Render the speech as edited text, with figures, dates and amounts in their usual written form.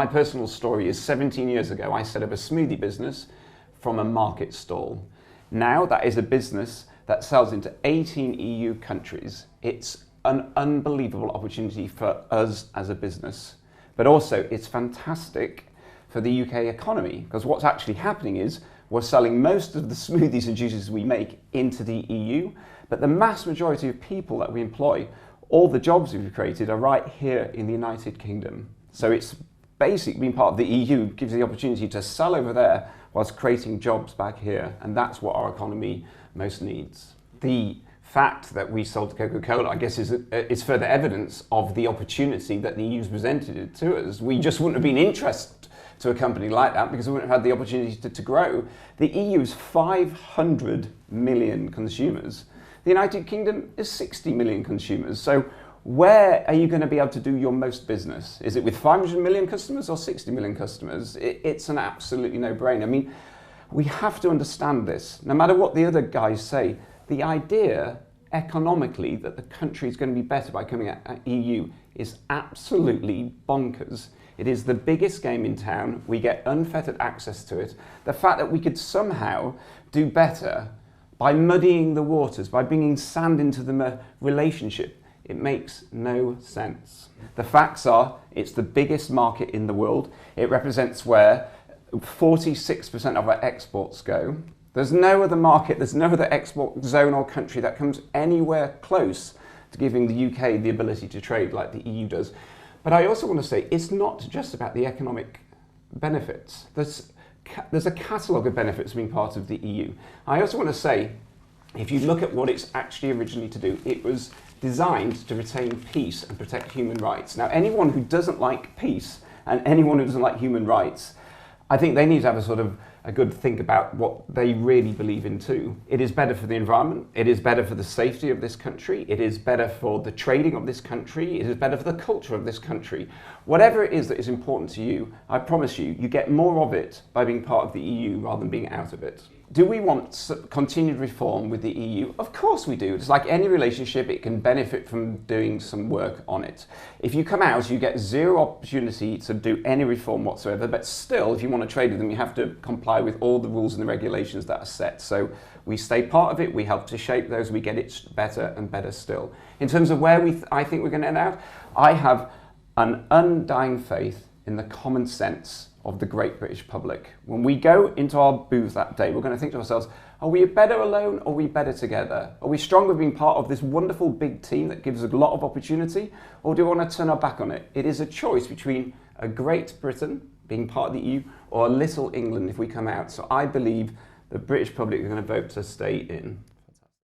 My personal story is 17 years ago, I set up a smoothie business from a market stall. Now that is a business that sells into 18 EU countries. It's an unbelievable opportunity for us as a business, but also it's fantastic for the UK economy, because what's actually happening is we're selling most of the smoothies and juices we make into the EU, but the mass majority of people that we employ, all the jobs we've created are right here in the United Kingdom. So it's basically being part of the EU gives the opportunity to sell over there whilst creating jobs back here, and that's what our economy most needs. The fact that we sold to Coca-Cola, I guess, is further evidence of the opportunity that the EU's presented it to us. We just wouldn't have been interested to a company like that because we wouldn't have had the opportunity to grow. The EU's 500 million consumers. The United Kingdom is 60 million consumers. So where are you going to be able to do your most business? Is it with 500 million customers or 60 million customers? It's an absolutely no-brainer. I mean, we have to understand this. No matter what the other guys say, the idea economically that the country is going to be better by coming at EU is absolutely bonkers. It is the biggest game in town. We get unfettered access to it. The fact that we could somehow do better by muddying the waters, by bringing sand into the relationship, it makes no sense. The facts are, it's the biggest market in the world. It represents where 46% of our exports go. There's no other market, there's no other export zone or country that comes anywhere close to giving the UK the ability to trade like the EU does. But I also want to say, it's not just about the economic benefits. There's a catalogue of benefits being part of the EU. I also want to say, if you look at what it's actually originally to do, it was designed to retain peace and protect human rights. Now, anyone who doesn't like peace and anyone who doesn't like human rights, I think they need to have a good think about what they really believe in too. It is better for the environment, it is better for the safety of this country, it is better for the trading of this country, it is better for the culture of this country. Whatever it is that is important to you, I promise you, you get more of it by being part of the EU rather than being out of it. Do we want continued reform with the EU? Of course we do. It's like any relationship, it can benefit from doing some work on it. If you come out, you get zero opportunity to do any reform whatsoever, but still, if you want to trade with them, you have to comply with all the rules and the regulations that are set. So we stay part of it, we help to shape those, we get it better and better still. In terms of where I think we're going to end out, I have an undying faith in the common sense of the great British public. When we go into our booth that day, we're going to think to ourselves, are we better alone or are we better together? Are we stronger being part of this wonderful big team that gives us a lot of opportunity, or do we want to turn our back on it? It is a choice between a great Britain being part of the EU or a little England if we come out. So I believe the British public are going to vote to stay in.